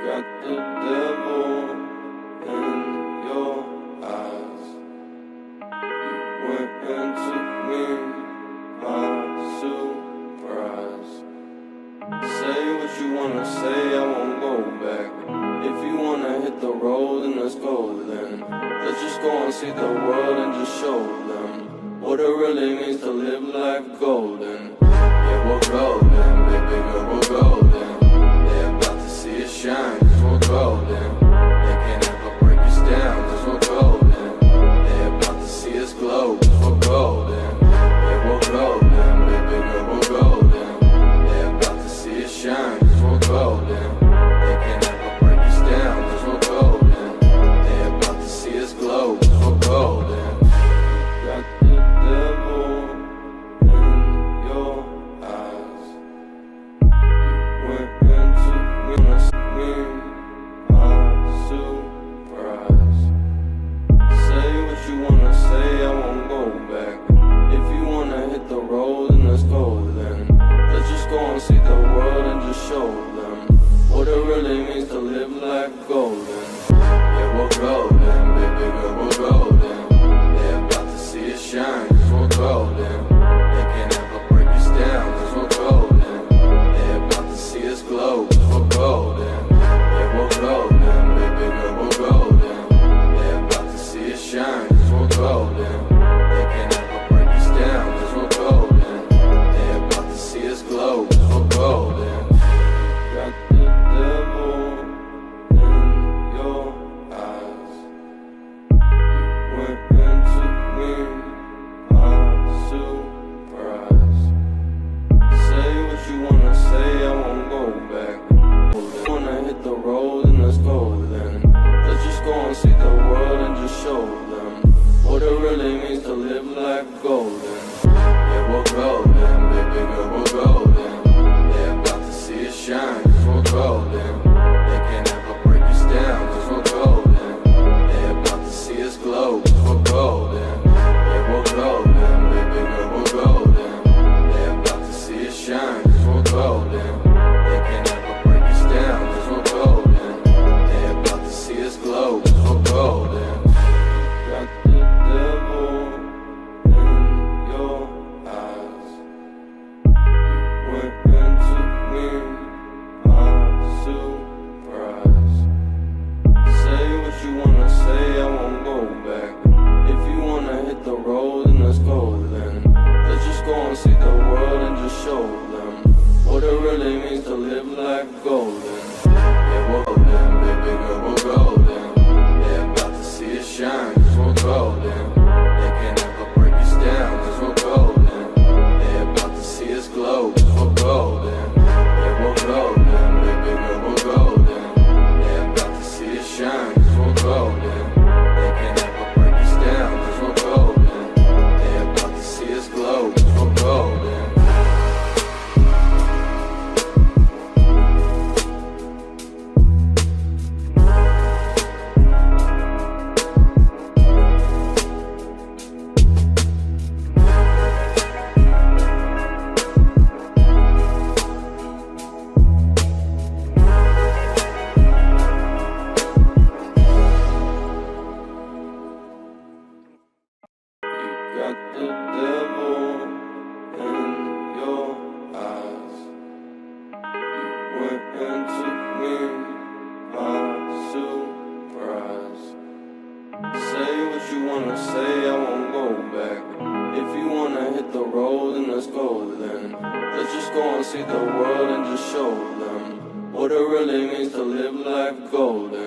got the devil in your eyes. You went and took me by surprise. Say what you wanna say, I won't go back. If you wanna hit the road, then let's go then. Let's just go and see the world and just show them what it really means to live life golden. Yeah, we're golden, baby girl, we're golden. They're about to see us shine, cause we're golden. They can't ever break us down, cause we're golden. They're about to see us glow, cause we're golden. Yeah, we're golden, baby girl, we're golden. They're about to see us shine, cause we're golden. They can't ever break us down, cause we're golden. They're about to see us glow, cause we're golden. Got the devil in your eyes. You went and took me by surprise. Say what you wanna say, I won't go back. If you wanna hit the road, then let's go then. Let's just go and see the world and just show them what it really means to live life golden. Yeah, we're golden, baby girl, we're golden. They're about to see us shine, cause we're golden. They can't ever break us down, cause we're golden. They're about to see us glow, cause we're golden. Yeah, we're golden, baby girl, we're golden. They're about to see us shine, cause we're golden. They can't ever break us down, cause we're golden. They're about to see us glow, cause we're golden. Got the devil in your eyes. You went and took me by surprise. Say what you wanna say, I won't go back. If you wanna hit the road, then let's go then. Let's just go and see the world and just show them what it really means to live life golden. Yeah, we're golden, baby girl, we're golden. They're about to see us shine, cause we're golden. They can't ever break us down, cause we're golden. They're about to see us glow, cause we're golden. Yeah, we're golden, baby girl, we're golden. They're about to see us shine, cause we're golden. They can't ever break us down, cause we're golden. They're about to see us glow, cause we're golden. Got the devil in your eyes. You went and took me by surprise. Say what you wanna say, I won't go back. If you wanna hit the road, then let's go then. Let's just go and see the world and just show them what it really means to live life golden. Yeah, we're golden, baby girl, we're golden. They're about to see us shine, cause we're golden. They can't ever break us down, cause we're golden. They're about to see us glow, cause we're golden. Yeah, we're golden, baby girl, we're golden. They're about to see us shine, cause we're golden. They can't ever break us down, cause we're golden. They're about to see us glow, cause we're golden. Got the devil in your eyes. You went and took me by surprise. Say what you wanna say, I won't go back. If you wanna hit the road, then let's go then. Let's just go and see the world and just show them what it really means to live life golden.